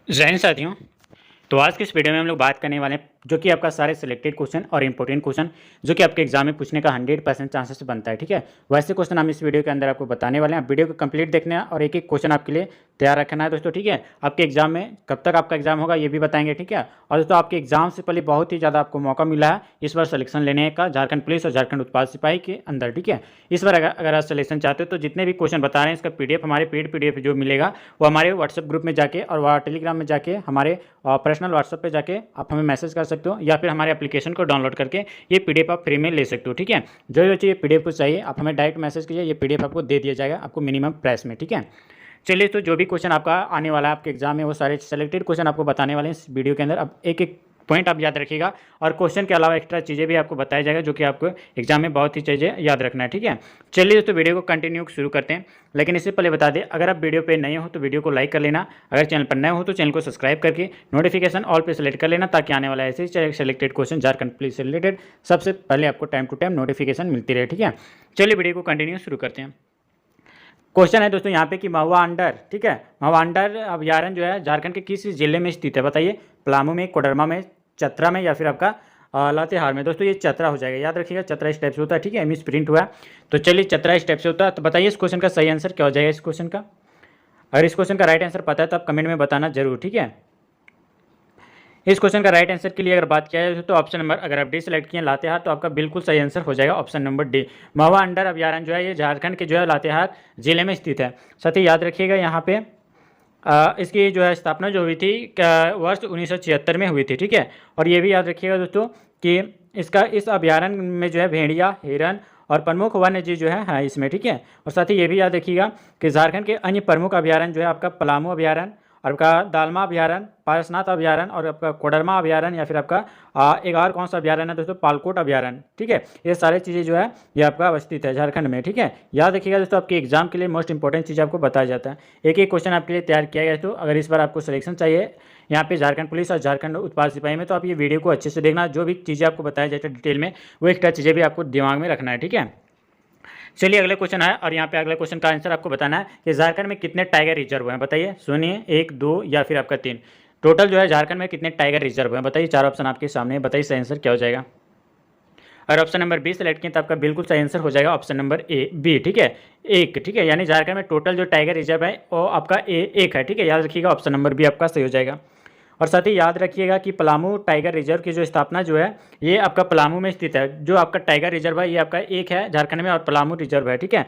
जय हिंद साथियों। तो आज की इस वीडियो में हम लोग बात करने वाले हैं जो कि आपका सारे सिलेक्टेड क्वेश्चन और इंपॉर्टेंट क्वेश्चन जो कि आपके एग्जाम में पूछने का 100% चांसेस बनता है। ठीक है, वैसे क्वेश्चन हम इस वीडियो के अंदर आपको बताने वाले हैं। आप वीडियो को कंप्लीट देखना है और एक एक क्वेश्चन आपके लिए तैयार रखना है दोस्तों। ठीक है, आपके एग्जाम में कब तक आपका एग्जाम होगा ये भी बताएंगे। ठीक है, और दोस्तों आपके एग्जाम से पहले बहुत ही ज़्यादा आपको मौका मिला है इस बार सिलेक्शन लेने का झारखंड पुलिस और झारखंड उत्पाद सिपाही के अंदर। ठीक है, इस बार अगर आप सिलेक्शन चाहते हो तो जितने भी क्वेश्चन बता रहे हैं इसका पीडीएफ हमारे पेड पीडीएफ जो मिलेगा वो हमारे व्हाट्सएप ग्रुप में जाके और वह टेलीग्राम में जाके हमारे पर्सनल व्हाट्सएप पे जाके आप हमें मैसेज कर सकते हो या फिर हमारे एप्लीकेशन को डाउनलोड करके ये पीडीएफ आप फ्री में ले सकते हो। ठीक है, जो चाहिए पीडीएफ को चाहिए आप हमें डायरेक्ट मैसेज कीजिए, ये पीडीएफ आपको दे दिया जाएगा आपको मिनिमम प्राइस में। ठीक है, चलिए तो जो भी क्वेश्चन आपका आने वाला है आपके एग्जाम में वो सारे सेलेक्टेड क्वेश्चन आपको बताने वाले हैं इस वीडियो के अंदर। अब एक एक पॉइंट आप याद रखिएगा और क्वेश्चन के अलावा एक्स्ट्रा चीज़ें भी आपको बताया जाएगा जो कि आपको एग्जाम में बहुत ही चीज़ें याद रखना है। ठीक है, चलिए दोस्तों वीडियो को कंटिन्यू शुरू करते हैं। लेकिन इससे पहले बता दें, अगर आप वीडियो पे नए हो तो वीडियो को लाइक कर लेना, अगर चैनल पर नए हो तो चैनल को सब्सक्राइब करके नोटिफिकेशन ऑल पे सेलेक्ट कर लेना ताकि आने वाला ऐसे ही सेलेक्टेड क्वेश्चन झारखंड पुलिस से रिलेटेड सबसे पहले आपको टाइम टू टाइम नोटिफिकेशन मिलती रहे। ठीक है, चलिए वीडियो को कंटिन्यू शुरू करते हैं। क्वेश्चन है दोस्तों यहाँ पे कि महुआ अंडर, ठीक है, महुआ अंडर अभ्यारण्य जो है झारखंड के किस जिले में स्थित है बताइए। पलामू में, कोडरमा में, चतरा में या फिर आपका लातेहार में। दोस्तों ये चतरा हो जाएगा, याद रखिएगा चतरा स्टेप से होता है। ठीक है, मिस प्रिंट हुआ है तो चलिए चतरा स्टेप से होता है। तो बताइए इस क्वेश्चन का सही आंसर क्या हो जाएगा इस क्वेश्चन का। अगर इस क्वेश्चन का राइट आंसर पता है तो आप कमेंट में बताना जरूर। ठीक है, इस क्वेश्चन का राइट आंसर के लिए अगर बात किया जाए तो ऑप्शन नंबर, अगर आप डी सेलेक्ट किए लातेहार तो आपका बिल्कुल सही आंसर हो जाएगा ऑप्शन नंबर डी। महुआ अंडर अभ्यारण्य जो है ये झारखंड के जो है लातेहार जिले में स्थित है। साथ ही याद रखिएगा यहाँ पे इसकी जो है स्थापना जो हुई थी वर्ष 1976 में हुई थी। ठीक है, और ये भी याद रखिएगा दोस्तों कि इस अभ्यारण्य में जो है भेड़िया, हिरन और प्रमुख वन्य जीव जो है इसमें। ठीक है, और साथ ही ये भी याद रखिएगा कि झारखंड के अन्य प्रमुख अभ्यारण्य जो है आपका पलामू अभ्यारण्य और आपका दालमा अभ्यारण्य, पारसनाथ अभ्यारण्य और आपका कोडरमा अभ्यारण्य या फिर आपका एक और कौन सा अभ्यारण्य है दोस्तों, पालकोट अभ्यारण्य। ठीक है, ये सारी चीज़ें जो है ये आपका अवस्थित है झारखंड में। ठीक है, याद रखिएगा दोस्तों आपके एग्जाम के लिए मोस्ट इंपॉर्टेंट चीज़ आपको बताया जाता है। एक एक क्वेश्चन आपके लिए तैयार किया गया है। तो अगर इस बार आपको सिलेक्शन चाहिए यहाँ पे झारखंड पुलिस और झारखंड उत्पाद सिपाही में तो आप ये वीडियो को अच्छे से देखना, जो भी चीज़ें आपको बताया जाता है डिटेल में वो एक्स्ट्रा चीज़ें भी आपको दिमाग में रखना है। ठीक है, चलिए अगले क्वेश्चन है और यहाँ पे अगले क्वेश्चन का आंसर आपको बताना है कि झारखंड में कितने टाइगर रिजर्व हैं बताइए। सुनिए, 1, 2 या फिर आपका 3। टोटल जो है झारखंड में कितने टाइगर रिजर्व हैं बताइए। 4 ऑप्शन आपके सामने, बताइए सही आंसर क्या हो जाएगा। और ऑप्शन नंबर बी सेलेक्ट किए तो आपका बिल्कुल सही आंसर हो जाएगा ऑप्शन नंबर ए बी। ठीक है, 1। ठीक है, यानी झारखंड में टोटल जो टाइगर रिजर्व है वो आपका 1 है। ठीक है, याद रखिएगा ऑप्शन नंबर बी आपका सही हो जाएगा। और साथ ही याद रखिएगा कि पलामू टाइगर रिजर्व की जो स्थापना जो है ये आपका पलामू में स्थित है। जो आपका टाइगर रिजर्व है ये आपका 1 है झारखंड में और पलामू रिजर्व है। ठीक है,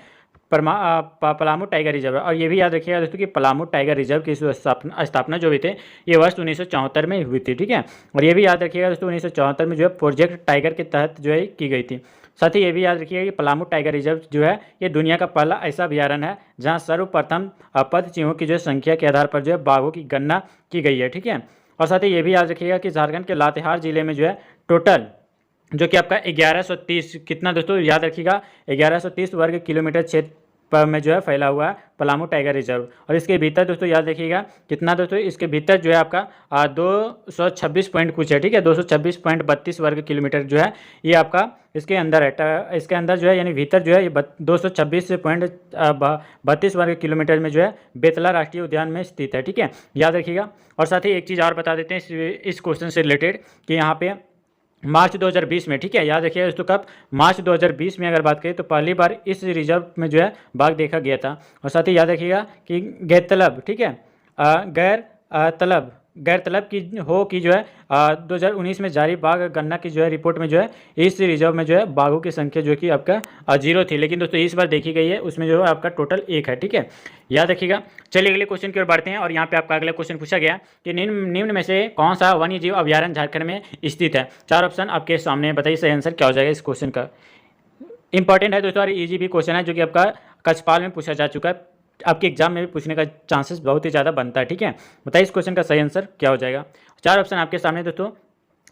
पलामू टाइगर रिजर्व है। और ये भी याद रखिएगा दोस्तों कि पलामू टाइगर रिजर्व की स्थापना जो हुई थी ये वर्ष 1974 में हुई थी। ठीक है, और ये भी याद रखिएगा दोस्तों 1974 में जो है प्रोजेक्ट टाइगर के तहत जो है की गई थी। साथ ही ये भी याद रखिएगा कि पलामू टाइगर रिजर्व जो है ये दुनिया का पहला ऐसा अभ्यारण्य है जहाँ सर्वप्रथम पद चिन्हों की जो संख्या के आधार पर जो है बाघों की गणना की गई है। ठीक है, और साथ ही ये भी याद रखिएगा कि झारखंड के लातेहार जिले में जो है टोटल जो कि आपका 1130 कितना दोस्तों याद रखिएगा 1130 वर्ग किलोमीटर क्षेत्र पर में जो है फैला हुआ है पलामू टाइगर रिजर्व। और इसके भीतर दोस्तों याद रखिएगा कितना दोस्तों, इसके भीतर जो है आपका 226 पॉइंट कुछ है। ठीक है, 226.32 वर्ग किलोमीटर जो है ये आपका इसके अंदर है। इसके अंदर जो है यानी भीतर जो है ये 226.32 वर्ग किलोमीटर में जो है बेतला राष्ट्रीय उद्यान में स्थित है। ठीक है, याद रखिएगा। और साथ ही एक चीज़ और बता देते हैं इस क्वेश्चन से रिलेटेड कि यहाँ पे मार्च 2020 में, ठीक है, याद रखिएगा दोस्तों कब, मार्च 2020 में अगर बात करें तो पहली बार इस रिजर्व में जो है बाघ देखा गया था। और साथ ही याद रखिएगा कि गैरतलब, ठीक है, गैरतलब की जो है 2019 में जारी बाघ गणना की जो है रिपोर्ट में जो है इस रिजर्व में जो है बाघों की संख्या जो कि आपका 0 थी, लेकिन दोस्तों इस बार देखी गई है उसमें जो है आपका टोटल 1 है। ठीक है, याद रखिएगा। चलिए अगले क्वेश्चन की ओर बढ़ते हैं और यहाँ पे आपका अगला क्वेश्चन पूछा गया कि निम्न में से कौन सा वन्य जीव अभ्यारण्य झारखंड में स्थित है। 4 ऑप्शन आपके सामने, बताइए सही आंसर क्या हो जाएगा इस क्वेश्चन का। इंपॉर्टेंट है दोस्तों और ईजी भी क्वेश्चन है जो कि आपका कक्षपाल में पूछा जा चुका है, आपके एग्जाम में भी पूछने का चांसेस बहुत ही ज़्यादा बनता है। ठीक है, बताइए इस क्वेश्चन का सही आंसर क्या हो जाएगा। 4 ऑप्शन आपके सामने दोस्तों,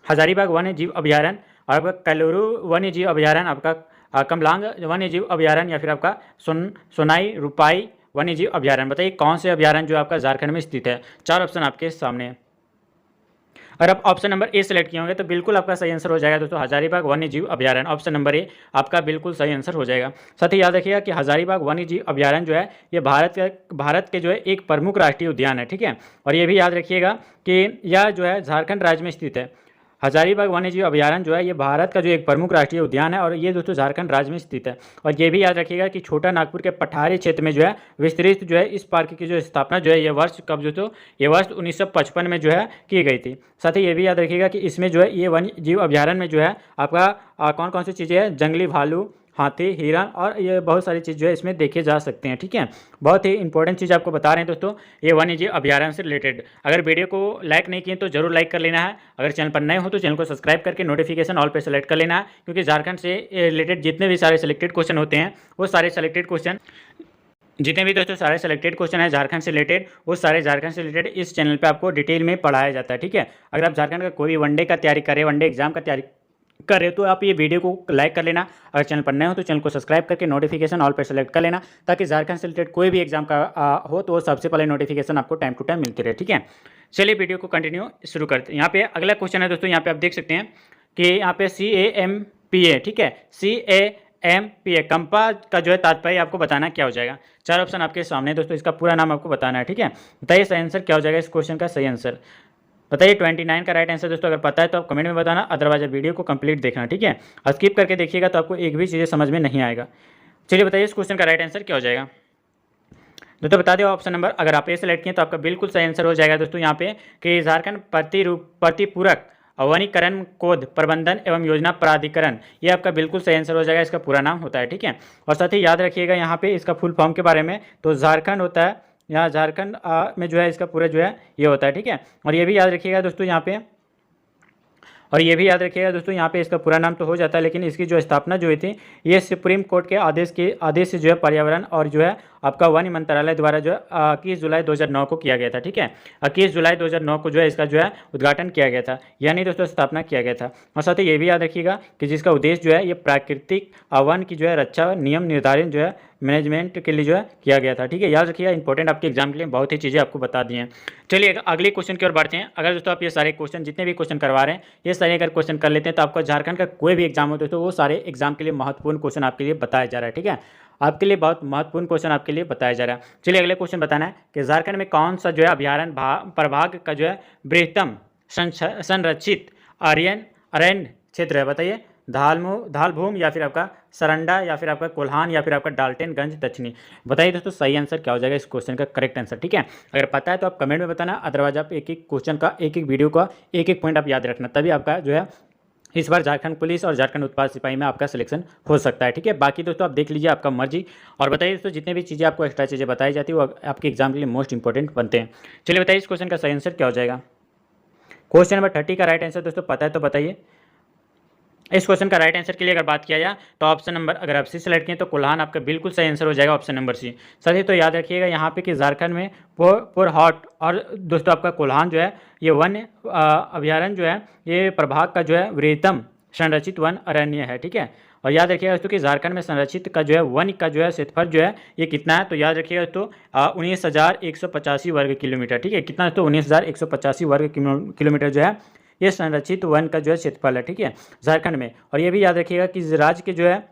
हजारीबाग वन्य जीव अभ्यारण्य और आपका कलोरू वन्य जीव अभ्यारण्य, आपका कमलांग वन्य जीव अभ्यारण्य या फिर आपका सोनाई रूपाई वन्य जीव अभ्यारण्य। बताइए कौन से अभ्यारण्य जो आपका झारखंड में स्थित है। 4 ऑप्शन आपके सामने। अगर आप ऑप्शन नंबर ए सेलेक्ट किए होंगे तो बिल्कुल आपका सही आंसर हो जाएगा दोस्तों, हजारीबाग वन्य जीव अभ्यारण्य। ऑप्शन नंबर ए आपका बिल्कुल सही आंसर हो जाएगा। साथ ही याद रखिएगा कि हजारीबाग वन्य जीव अभ्यारण्य जो है ये भारत के जो है एक प्रमुख राष्ट्रीय उद्यान है, ठीक है। और ये भी याद रखिएगा कि यह जो है झारखंड राज्य में स्थित है। हजारीबाग वन्यजीव अभ्यारण्य जो है ये भारत का जो एक प्रमुख राष्ट्रीय उद्यान है और ये दोस्तों झारखंड राज्य में स्थित है। और ये भी याद रखिएगा कि छोटा नागपुर के पठारी क्षेत्र में जो है विस्तृत जो है इस पार्क की जो स्थापना जो है ये वर्ष कब दोस्तों, ये वर्ष 1955 में जो है की गई थी। साथ ही ये भी याद रखिएगा कि इसमें जो है ये वन्य जीव अभ्यारण्य में जो है आपका कौन कौन सी चीज़ें हैं, जंगली भालू, हाथी, हिरण और ये बहुत सारी चीज़ जो है इसमें देखे जा सकते हैं, ठीक है। बहुत ही इंपॉर्टेंट चीज़ आपको बता रहे हैं दोस्तों, ये वन्यजीव अभ्यारण्य से रिलेटेड। अगर वीडियो को लाइक नहीं किए तो जरूर लाइक कर लेना है। अगर चैनल पर नए हो तो चैनल को सब्सक्राइब करके नोटिफिकेशन ऑल पे सेलेक्ट कर लेना है, क्योंकि झारखंड से रिलेटेड जितने भी सारे सेलेक्टेड क्वेश्चन होते हैं वो सारे सेलेक्टेड क्वेश्चन, जितने भी दोस्तों सारे सेलेक्टेड क्वेश्चन है झारखंड से रिलेटेड, वो सारे झारखंड से रिलेटेड इस चैनल पे आपको डिटेल में पढ़ाया जाता है, ठीक है। अगर आप झारखंड का कोई भी वनडे का तैयारी करें, वनडे एग्जाम का तैयारी करें तो आप ये वीडियो को लाइक कर लेना। अगर चैनल पर नए हो तो चैनल को सब्सक्राइब करके नोटिफिकेशन ऑल पर सेलेक्ट कर लेना, ताकि झारखंड से रिलेटेड कोई भी एग्जाम का हो तो वो सबसे पहले नोटिफिकेशन आपको टाइम टू टाइम मिलती रहे, ठीक है। चलिए वीडियो को कंटिन्यू शुरू करते हैं। यहाँ पे अगला क्वेश्चन है दोस्तों, यहाँ पे आप देख सकते हैं कि यहाँ पे CAMPA, ठीक है, CAMPA कंपा का जो है तात्पर्य आपको बताना क्या हो जाएगा। चार ऑप्शन आपके सामने दोस्तों, इसका पूरा नाम आपको बताना है, ठीक है। बताइए सही आंसर क्या हो जाएगा इस क्वेश्चन का, सही आंसर बताइए। 29 का राइट आंसर दोस्तों अगर पता है तो आप कमेंट में बताना, अदरवाइज वीडियो को कंप्लीट देखना, ठीक है। और स्किप करके देखिएगा तो आपको एक भी चीज़ें समझ में नहीं आएगा। चलिए बताइए इस क्वेश्चन का राइट आंसर क्या हो जाएगा दोस्तों, बता दें ऑप्शन नंबर। अगर आप ए सेलेक्ट किए तो आपका बिल्कुल सही आंसर हो जाएगा दोस्तों यहाँ पे कि झारखंड प्रतिपूरक वनीकरण कोध प्रबंधन एवं योजना प्राधिकरण, ये आपका बिल्कुल सही आंसर हो जाएगा, इसका पूरा नाम होता है, ठीक है। और साथ ही याद रखिएगा यहाँ पे इसका फुल फॉर्म के बारे में, तो झारखंड होता है, यहाँ झारखंड में जो है इसका पूरा जो है ये होता है, ठीक है। और ये भी याद रखिएगा दोस्तों यहाँ पे, और ये भी याद रखिएगा दोस्तों यहाँ पे इसका पूरा नाम तो हो जाता है, लेकिन इसकी जो स्थापना जो हुई थी ये सुप्रीम कोर्ट के आदेश से जो है पर्यावरण और जो है आपका वन मंत्रालय द्वारा जो है 21 जुलाई 2009 को किया गया था, ठीक है। 21 जुलाई 2009 को जो है इसका जो है उद्घाटन किया गया था, यानी दोस्तों स्थापना किया गया था। और साथ ही ये भी याद रखिएगा कि जिसका उद्देश्य जो है ये प्राकृतिक वन की जो है रक्षा नियम निर्धारण जो है मैनेजमेंट के लिए जो है किया गया था, ठीक है। याद रखिएगा, इंपॉर्टेंट आपके एग्जाम के लिए बहुत ही चीज़ें आपको बता दी हैं। चलिए अगले क्वेश्चन की ओर बढ़ते हैं। अगर दोस्तों आप ये सारे क्वेश्चन जितने भी क्वेश्चन करवा रहे हैं ये सारे अगर क्वेश्चन कर लेते हैं तो आपका झारखंड का कोई भी एग्जाम हो दोस्तों वो सारे एग्जाम के लिए महत्वपूर्ण क्वेश्चन आपके लिए बताया जा रहा है, ठीक है। आपके लिए बहुत महत्वपूर्ण क्वेश्चन आपके लिए बताया जा रहा है। चलिए अगले क्वेश्चन बताना है कि झारखंड में कौन सा जो है अभ्यारण्य प्रभाग का जो है बृहत्तम संरक्षित अरण्य क्षेत्र है। बताइए, धालभूम या फिर आपका सरंडा या फिर आपका कोल्हान या फिर आपका डाल्टनगंज दक्षिणी। बताइए दोस्तों सही आंसर क्या हो जाएगा इस क्वेश्चन का करेक्ट आंसर, ठीक है। अगर पता है तो आप कमेंट में बताना, अदरवाइज आप एक एक क्वेश्चन का एक एक वीडियो का एक एक पॉइंट आप याद रखना, तभी आपका जो है इस बार झारखंड पुलिस और झारखंड उत्पाद सिपाही में आपका सिलेक्शन हो सकता है, ठीक है। बाकी दोस्तों आप देख लीजिए, आपका मर्जी। और बताइए दोस्तों जितने भी चीज़ें आपको एक्स्ट्रा चीज़ें बताई जाती है वो आपके एग्जाम के लिए मोस्ट इंपॉर्टेंट बनते हैं। चलिए बताइए इस क्वेश्चन का सही आंसर क्या हो जाएगा। क्वेश्चन नंबर 30 का राइट आंसर दोस्तों पता है तो बताइए। इस क्वेश्चन का राइट आंसर के लिए अगर बात किया जाए तो ऑप्शन नंबर अगर आप सी सेलेक्ट किए तो कोल्हान आपका बिल्कुल सही आंसर हो जाएगा, ऑप्शन नंबर सी। सही तो याद रखिएगा यहाँ पे कि झारखंड में पोरहॉट और दोस्तों आपका कोल्हान जो है ये वन अभ्यारण्य जो है ये प्रभाग का जो है बृहत्तम संरक्षित वन अरण्य है, ठीक है। और याद रखिएगा दोस्तों कि झारखंड में संरक्षित का जो है वन का जो है क्षेत्रफल जो है ये कितना है, तो याद रखिएगा दोस्तों 19,185 वर्ग किलोमीटर, ठीक है। कितना दोस्तों 19,185 वर्ग किलोमीटर जो है ये संरक्षित वन का जो है क्षेत्रफल है, ठीक है, झारखंड में। और ये भी याद रखिएगा कि राज्य के जो है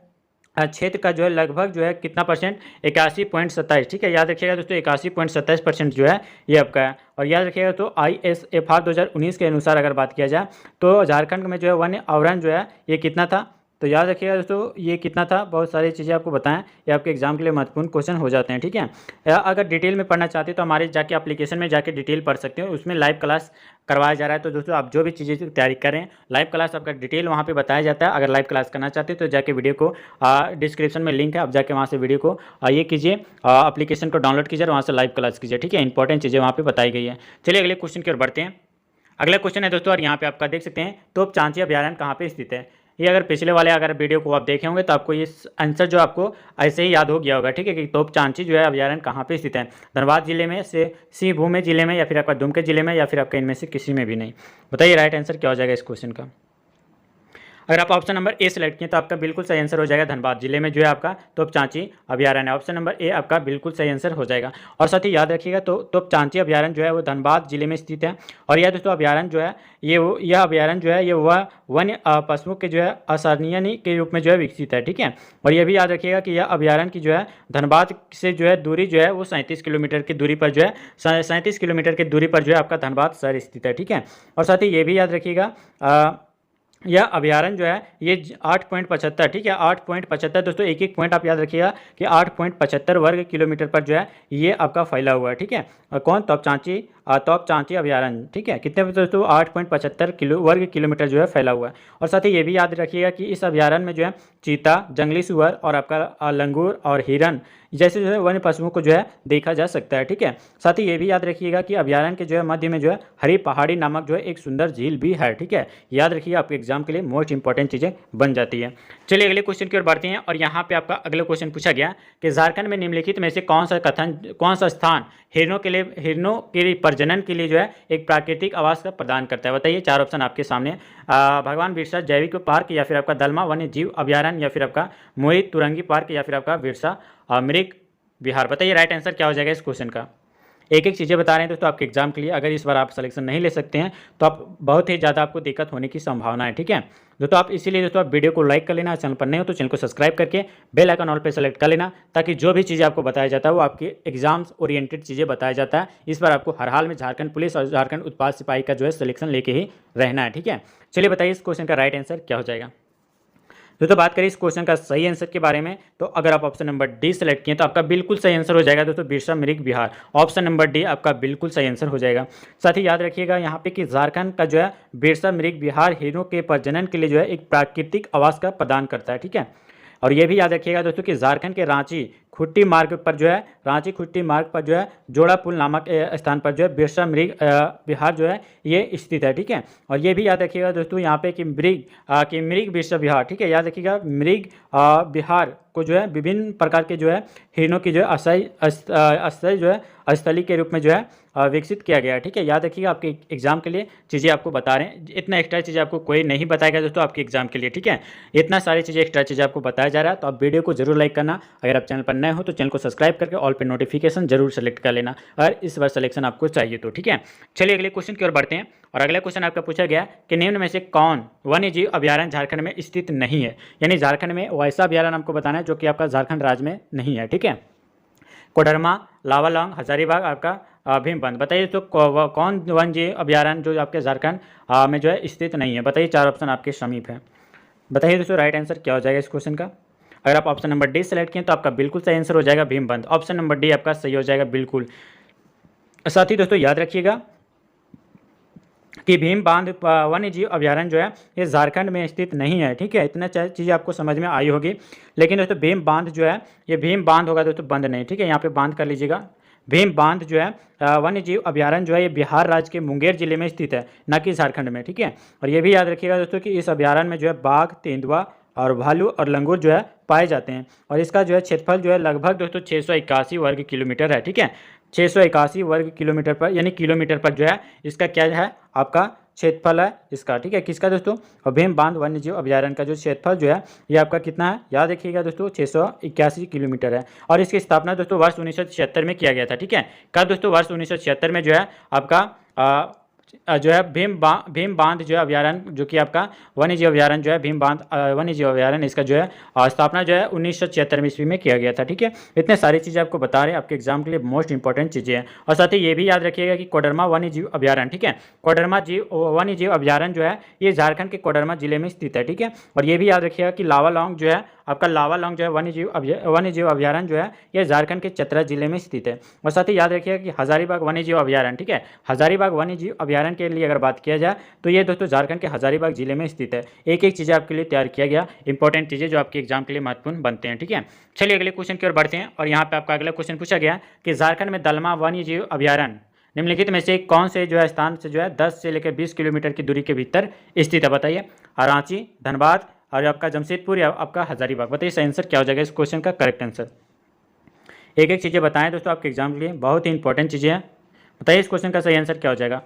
क्षेत्र का जो है लगभग जो है कितना परसेंट 81.27, ठीक है। याद रखिएगा दोस्तों 81.27% जो है ये आपका है। और याद रखिएगा तो ISFR 2019 के अनुसार अगर बात किया जाए तो झारखंड में जो है वन आवरण जो है ये कितना था, तो याद रखिएगा दोस्तों ये कितना था। बहुत सारी चीज़ें आपको बताएं, ये आपके एग्जाम के लिए महत्वपूर्ण क्वेश्चन हो जाते हैं, ठीक है। अगर डिटेल में पढ़ना चाहते हैं तो हमारे जाके एप्लीकेशन में जाके डिटेल पढ़ सकते हो, उसमें लाइव क्लास करवाया जा रहा है। तो दोस्तों आप जो भी चीज़ें तैयारी करें लाइव क्लास आपका डिटेल वहाँ पे बताया जाता है। अगर लाइव क्लास करना चाहते हैं तो जाके वीडियो को डिस्क्रिप्शन में लिंक है, आप जाके वहाँ से वीडियो को ये कीजिए, एप्लीकेशन को डाउनलोड कीजिए और वहाँ से लाइव क्लास कीजिए, ठीक है। इंपॉर्टेंट चीज़ें वहाँ पर बताई गई है। चलिए अगले क्वेश्चन की ओर बढ़ते हैं। अगला क्वेश्चन है दोस्तों, और यहाँ पे आपका देख सकते हैं तोपचांची अभ्यारण्य कहाँ पे स्थित है। ये अगर पिछले वाले अगर वीडियो को आप देखे होंगे तो आपको ये आंसर जो आपको ऐसे ही याद हो गया होगा, ठीक है, कि तोपचांची जो है अभ्यारण्य कहाँ पे स्थित है। धनबाद जिले में से सिंहभूम जिले में या फिर आपका दुमका जिले में या फिर आपका इनमें से किसी में भी नहीं। बताइए राइट आंसर क्या हो जाएगा इस क्वेश्चन का। अगर आप ऑप्शन नंबर ए सेलेक्ट किए तो आपका बिल्कुल सही आंसर हो जाएगा धनबाद जिले में जो है आपका तोपचांची अभयारण्य है। ऑप्शन नंबर ए आपका बिल्कुल सही आंसर हो जाएगा। और साथ ही याद रखिएगा तो तोपचांची अभयारण्य जो है वो धनबाद जिले में स्थित है। और यह दोस्तों अभयारण्य जो है यह अभयारण्य जो है ये वह वन्य पशुओं के जो है असरनीय के रूप में जो है विकसित है, ठीक है। और यह भी याद रखिएगा कि यह अभयारण्य की जो है धनबाद से जो है दूरी जो है वो 37 किलोमीटर की दूरी पर जो है 37 किलोमीटर की दूरी पर जो है आपका धनबाद शहर स्थित है, ठीक है। और साथ ही ये भी याद रखिएगा यह अभयारण्य जो है ये 8.75, ठीक है, 8.75 दोस्तों, एक एक पॉइंट आप याद रखिएगा कि 8.75 वर्ग किलोमीटर पर जो है ये आपका फैला हुआ है, ठीक है। और कौन तोपचांची अभयारण्य, ठीक है, कितने दोस्तों 8.75 वर्ग किलोमीटर जो है फैला हुआ है। और साथ ही ये भी याद रखिएगा कि इस अभयारण्य में जो है चीता, जंगली सुअर और आपका लंगूर और हिरन जैसे जो है वन्य पशुओं को जो है देखा जा सकता है, ठीक है। साथ ही ये भी याद रखिएगा कि अभयारण्य के जो है मध्य में जो है हरी पहाड़ी नामक जो है एक सुंदर झील भी है, ठीक है। याद रखिए आपके एग्जाम के लिए मोस्ट इंपॉर्टेंट चीज़ें बन जाती है। चलिए अगले क्वेश्चन की ओर बढ़ते हैं। और यहाँ पे आपका अगला क्वेश्चन पूछा गया कि झारखंड में निम्नलिखित में से कौन सा स्थान हिरणों के प्रजनन के लिए जो है एक प्राकृतिक आवास का प्रदान करता है। बताइए, चार ऑप्शन आपके सामने। भगवान बिरसा जैविक पार्क, या फिर आपका दलमा वन्य जीव अभयारण्य, या फिर आपका मोहित तुरंगी पार्क, या फिर आपका बिरसा मृग विहार। बताइए राइट आंसर क्या हो जाएगा इस क्वेश्चन का। एक एक चीज़ें बता रहे हैं दोस्तों आपके एग्जाम के लिए। अगर इस बार आप सिलेक्शन नहीं ले सकते हैं तो आप बहुत ही ज़्यादा आपको दिक्कत होने की संभावना है, ठीक है दोस्तों। आप इसीलिए दोस्तों आप वीडियो को लाइक कर लेना, चैनल पर नहीं हो तो चैनल को सब्सक्राइब करके बेल आइकन ऑल पे सेलेक्ट कर लेना, ताकि जो भी चीज़ें आपको बताया जाता है वो आपके एग्जाम्स ओरिएंटेड चीज़ें बताया जाता है। इस बार आपको हर हाल में झारखंड पुलिस और झारखंड उत्पाद सिपाही का जो है सिलेक्शन लेके ही रहना है, ठीक है। चलिए बताइए इस क्वेश्चन का राइट आंसर क्या हो जाएगा। दोस्तों बात करें इस क्वेश्चन का सही आंसर के बारे में, तो अगर आप ऑप्शन नंबर डी सेलेक्ट किए तो आपका बिल्कुल सही आंसर हो जाएगा दोस्तों बिरसा मृग विहार। ऑप्शन नंबर डी आपका बिल्कुल सही आंसर हो जाएगा। साथ ही याद रखिएगा यहाँ पे कि झारखंड का जो है बिरसा मृग विहार हिरणों के प्रजनन के लिए जो है एक प्राकृतिक आवास का प्रदान करता है, ठीक है। और ये भी याद रखिएगा दोस्तों कि झारखंड के रांची खुट्टी मार्ग पर जो है जोड़ा पुल नामक स्थान पर जो है बिरसा मृग विहार जो है ये स्थित है, ठीक है। और ये भी याद रखिएगा दोस्तों यहाँ पे कि मृग बिरसा विहार, ठीक है, याद रखिएगा मृग विहार को जो है विभिन्न प्रकार के जो है हिरणों की जो है अस्थायी जो है स्थली के रूप में जो है विकसित किया गया है, ठीक है। याद रखिएगा आपके एग्जाम के लिए चीज़ें आपको बता रहे हैं, इतना एक्स्ट्रा चीज़ें आपको कोई नहीं बताएगा दोस्तों आपके एग्जाम के लिए, ठीक है। इतना सारी चीज़ें एक्स्ट्रा चीज़ें आपको बताया जा रहा है, तो आप वीडियो को जरूर लाइक करना। अगर आप चैनल पर नए हो तो चैनल को सब्सक्राइब करके ऑल पे नोटिफिकेशन जरूर सेलेक्ट कर लेना, अगर इस बार सिलेक्शन आपको चाहिए तो, ठीक है। चलिए अगले क्वेश्चन की ओर बढ़ते हैं। और अगला क्वेश्चन आपका पूछा गया कि निम्न में से कौन वन्य जीव अभयारण्य झारखंड में स्थित नहीं है। यानी झारखंड में वैसा अभयारण्य हमको बताना है जो कि आपका झारखंड राज्य में नहीं है, ठीक है। कोडरमा, लावालौंग, हजारीबाग, आपका भीमबंध। बताइए तो कौन वन्य जीव अभयारण्य जो आपके झारखंड में जो है स्थित नहीं है। बताइए, चार ऑप्शन आपके समीप है। बताइए दोस्तों राइट आंसर क्या हो जाएगा इस क्वेश्चन का। अगर आप ऑप्शन नंबर डी सेलेक्ट किए तो आपका बिल्कुल सही आंसर हो जाएगा भीमबंध। ऑप्शन नंबर डी आपका सही हो जाएगा बिल्कुल। साथ ही दोस्तों याद रखिएगा कि भीम बांध वन्य जीव अभयारण्य जो है ये झारखंड में स्थित नहीं है, ठीक है। इतना चीज़ आपको समझ में आई होगी। लेकिन दोस्तों भीम बांध जो है ये भीम बांध होगा दोस्तों, बंद नहीं, ठीक है। यहाँ पे बांध कर लीजिएगा। भीम बांध जो है वन्य जीव अभयारण्य जो है ये बिहार राज्य के मुंगेर जिले में स्थित है, न कि झारखंड में, ठीक है। और ये भी याद रखिएगा दोस्तों कि इस अभयारण्य में जो है बाघ, तेंदुआ और भालू और लंगूर जो है पाए जाते हैं। और इसका जो है क्षेत्रफल जो है लगभग दोस्तों 681 वर्ग किलोमीटर है, ठीक है। 681 वर्ग किलोमीटर पर, यानी किलोमीटर पर जो है इसका क्या है आपका क्षेत्रफल है इसका, ठीक है। किसका दोस्तों, और भीम बांध वन्य जीव अभयारण्य का जो क्षेत्रफल जो है ये आपका कितना है, याद रखिएगा दोस्तों 681 किलोमीटर है। और इसकी स्थापना दोस्तों वर्ष 1976 में किया गया था, ठीक है। कब दोस्तों, वर्ष 1976 में जो है आपका जो है भीम बांध जो है अभयारण्य जो कि आपका वन्य जीव अभयारण्य जो है भीम बांध वन्य जीव अभयारण्य, इसका जो है स्थापना जो है 1976 ईस्वी में किया गया था, ठीक है। इतने सारी चीज़ें आपको बता रहे हैं, आपके एग्जाम के लिए मोस्ट इंपॉर्टेंट चीज़ें हैं। और साथ ही ये भी याद रखिएगा कि कोडरमा वन्य जीव अभयारण्य, ठीक है, कोडरमा वन्य जीव अभयारण्य जो है ये झारखंड के कोडरमा जिले में स्थित है, ठीक है। और ये भी याद रखिएगा कि लावालौंग जो है आपका लावालौंग जो है वन्य जीव अभयारण्य जो है ये झारखंड के चतरा जिले में स्थित है। और साथ ही याद रखिएगा कि हजारीबाग वन्य जीव अभयारण्य, ठीक है, हजारीबाग वन्य जीव अभयारण्य के लिए अगर बात किया जाए तो ये दोस्तों झारखंड के हजारीबाग जिले में स्थित है। एक एक चीज़ें आपके लिए तैयार किया गया, इंपॉर्टेंट चीज़ें जो आपके एग्जाम के लिए महत्वपूर्ण बनते हैं, ठीक है। चलिए अगले क्वेश्चन की ओर बढ़ते हैं। और यहाँ पे आपका अगला क्वेश्चन पूछा गया कि झारखंड में दलमा वन्य जीव अभयारण्य निम्नलिखित में से कौन से जो है स्थान से जो है 10 से लेकर 20 किलोमीटर की दूरी के भीतर स्थित है। बताइए, रांची, धनबाद और आपका जमशेदपुर या आपका हजारीबाग। बताइए सही आंसर क्या हो जाएगा इस क्वेश्चन का करेक्ट आंसर। एक एक चीज़ें बताएं दोस्तों आपके एग्जाम के लिए, बहुत ही इंपॉर्टेंट चीज़ें हैं। बताइए इस क्वेश्चन का सही आंसर क्या हो जाएगा।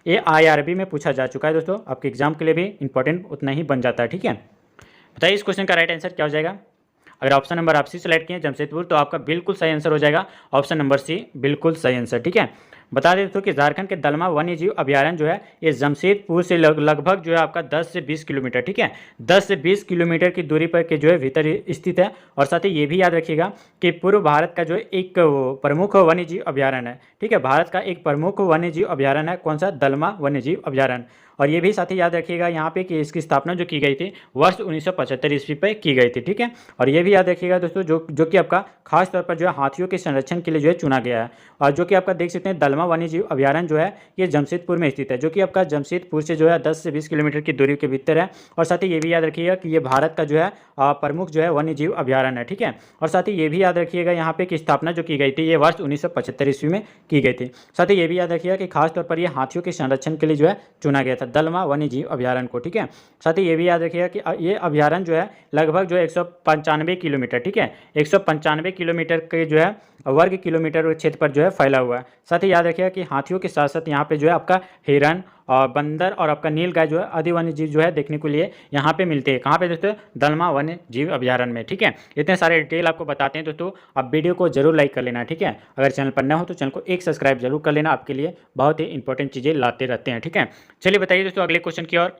ये IRB में पूछा जा चुका है दोस्तों, आपके एग्जाम के लिए भी इंपॉर्टेंट उतना ही बन जाता है। ठीक है, बताइए इस क्वेश्चन का राइट आंसर क्या हो जाएगा। अगर ऑप्शन नंबर आप सी सेलेक्ट किए जमशेदपुर, तो आपका बिल्कुल सही आंसर हो जाएगा ऑप्शन नंबर सी, बिल्कुल सही आंसर। ठीक है, बता दें दोस्तों कि झारखंड के दलमा वन्य जीव अभ्यारण्य जो है ये जमशेदपुर से लगभग जो है आपका 10 से 20 किलोमीटर, ठीक है, 10 से 20 किलोमीटर की दूरी पर के जो है भीतर स्थित है। और साथ ही ये भी याद रखिएगा कि पूर्व भारत का जो एक प्रमुख वन्य जीव अभ्यारण्य है। ठीक है, भारत का एक प्रमुख वन्य जीव अभ्यारण्य है, कौन सा, दलमा वन्य जीव अभ्यारण्य। और ये भी साथ ही याद रखिएगा यहाँ पे कि इसकी स्थापना जो की गई थी वर्ष 1975 ईस्वी पे की गई थी। ठीक है, और ये भी याद रखिएगा दोस्तों जो कि आपका खास तौर पर जो है हाथियों के संरक्षण के लिए जो है चुना गया है। और जो कि आपका देख सकते हैं दलमा वन्य जीव अभ्यारण्य जो है ये जमशेदपुर में स्थित है, जो कि आपका जमशेदपुर से जो है 10 से 20 किलोमीटर की दूरी के भीतर है। और साथ ही ये भी याद रखिएगा कि ये भारत का जो है प्रमुख जो है वन्य जीव अभ्यारण्य है। ठीक है, और साथ ही ये भी याद रखिएगा यहाँ पे कि स्थापना जो की गई थी ये वर्ष 1975 ईस्वी में की गई थी। साथ ही ये भी याद रखिएगा कि खास तौर पर ये हाथियों के संरक्षण के लिए जो है चुना गया था दलमा वन्य जीव अभ्यारण्य को। ठीक है, साथ ही ये भी याद रखिएगा कि ये अभ्यारण्य जो है लगभग जो है 195 किलोमीटर, ठीक है, 195 किलोमीटर के जो है वर्ग किलोमीटर क्षेत्र पर जो है फैला हुआ है। साथ ही याद रखिएगा कि हाथियों के साथ साथ यहाँ पे जो है आपका हिरन और बंदर और आपका नीलगाय जो है आदि वन्य जीव जो है देखने के लिए यहाँ पे मिलते हैं। कहाँ पे दोस्तों, दलमा वन्य जीव अभ्यारण्य में। ठीक है, इतने सारे डिटेल आपको बताते हैं दोस्तों, आप वीडियो को जरूर लाइक कर लेना। ठीक है, अगर चैनल पर न हो तो चैनल को एक सब्सक्राइब जरूर कर लेना, आपके लिए बहुत ही इंपॉर्टेंट चीज़ें लाते रहते हैं। ठीक है, चलिए बताइए दोस्तों अगले क्वेश्चन की ओर।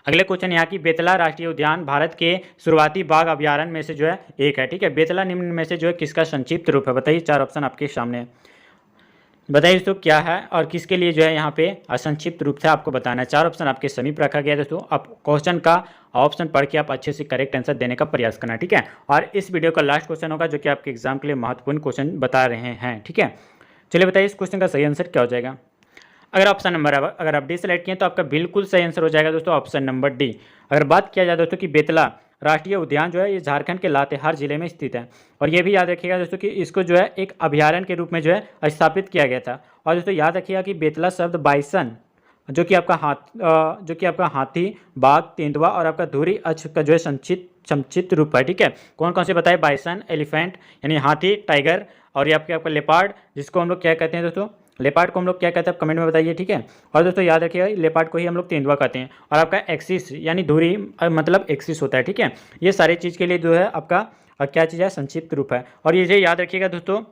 अगले क्वेश्चन यहाँ की बेतला राष्ट्रीय उद्यान भारत के शुरुआती बाघ अभ्यारण्य में से जो है एक है। ठीक है, बेतला निम्न में से जो है किसका संक्षिप्त रूप है, बताइए, 4 ऑप्शन आपके सामने है। बताइए दोस्तों क्या है और किसके लिए जो है यहाँ पे संक्षिप्त रूप से आपको बताना है। 4 ऑप्शन आपके समीप रखा गया है दोस्तों, आप क्वेश्चन का ऑप्शन पढ़ के आप अच्छे से करेक्ट आंसर देने का प्रयास करना। ठीक है, और इस वीडियो का लास्ट क्वेश्चन होगा जो कि आपके एग्जाम के लिए महत्वपूर्ण क्वेश्चन बता रहे हैं। ठीक है, चलिए बताइए इस क्वेश्चन का सही आंसर क्या हो जाएगा। अगर ऑप्शन नंबर अगर आप डी सेलेक्ट किए तो आपका बिल्कुल सही आंसर हो जाएगा दोस्तों ऑप्शन नंबर डी। अगर बात किया जाए दोस्तों कि बेतला राष्ट्रीय उद्यान जो है ये झारखंड के लातेहार जिले में स्थित है। और ये भी याद रखिएगा दोस्तों कि इसको जो है एक अभ्यारण्य के रूप में जो है स्थापित किया गया था। और दोस्तों याद रखिएगा कि बेतला शब्द बाइसन जो कि आपका हाथी, बाघ, तेंदुआ और आपका धुरी अक्ष का जो है संक्षिप्त रूप है। ठीक है, कौन कौन से बताए, बाइसन, एलिफेंट यानी हाथी, टाइगर, और ये आपका लेपर्ड जिसको हम लोग क्या कहते हैं दोस्तों, लेपार्ड को हम लोग क्या कहते हैं आप कमेंट में बताइए। ठीक है, और दोस्तों याद रखिएगा लेपार्ड को ही हम लोग तेंदुआ कहते हैं। और आपका एक्सिस यानी धुरी मतलब एक्सिस होता है। ठीक है, ये सारी चीज़ के लिए जो है आपका क्या चीज़ है, संक्षिप्त रूप है। और ये याद रखिएगा दोस्तों,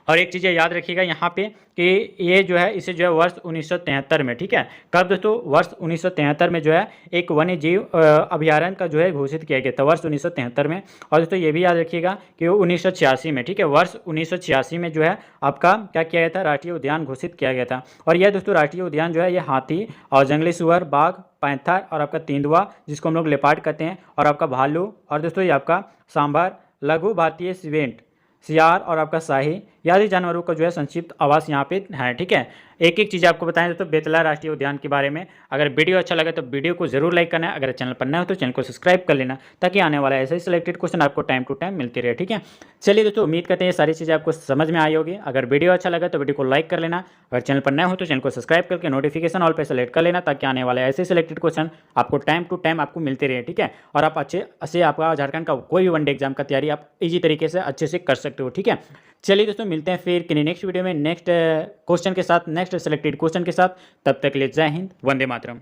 और एक चीज़ याद रखिएगा यहाँ पे कि ये जो है इसे जो है वर्ष 1973 में, ठीक है, कब दोस्तों, वर्ष 1973 में जो है एक वन्य जीव अभ्यारण्य का जो है घोषित किया गया था वर्ष 1973 में। और दोस्तों ये भी याद रखिएगा कि वो 1986 में, ठीक है, वर्ष 1986 में जो है आपका क्या किया गया था, राष्ट्रीय उद्यान घोषित किया गया था। और यह दोस्तों राष्ट्रीय उद्यान जो है ये हाथी और जंगली सुअर, बाघ, पैंथर और आपका तेंदुआ जिसको हम लोग लेपार्ड कहते हैं, और आपका भालू, और दोस्तों ये आपका सांभर, लघु भारतीय सिवेंट, सियार और आपका शाही आदि जानवरों का जो है संक्षिप्त आवास यहाँ पे है। ठीक है, एक एक चीज़ आपको बताएं दोस्तों बेतला राष्ट्रीय उद्यान के बारे में। अगर वीडियो अच्छा लगे तो वीडियो को जरूर लाइक करना है, अगर चैनल पर नया हो तो चैनल को सब्सक्राइब कर लेना ताकि आने वाला ऐसे ही सिलेक्टेड क्वेश्चन आपको टाइम टू टाइम मिलती रहे। ठीक है, चलिए दोस्तों उम्मीद करते हैं ये सारी चीज़ें आपको समझ में आई होगी। अगर वीडियो अच्छा लगा तो वीडियो को लाइक कर लेना, अगर चैनल पर नया हो तो चैनल को सब्सक्राइब करके नोटिफिकेशन ऑल पर सेलेक्ट कर लेना ताकि आने वाले ऐसे सिलेक्टेड क्वेश्चन आपको टाइम टू टाइम आपको मिलते रहे। ठीक है, और आप अच्छे से आपका झारखंड का कोई भी वनडे एग्जाम का तैयारी आप इजी तरीके से अच्छे से कर सकते हो। ठीक है, चलिए दोस्तों मिलते हैं फिर किन्हीं नेक्स्ट वीडियो में नेक्स्ट क्वेश्चन के साथ, नेक्स्ट सिलेक्टेड क्वेश्चन के साथ। तब तक के लिए जय हिंद, वंदे मातरम।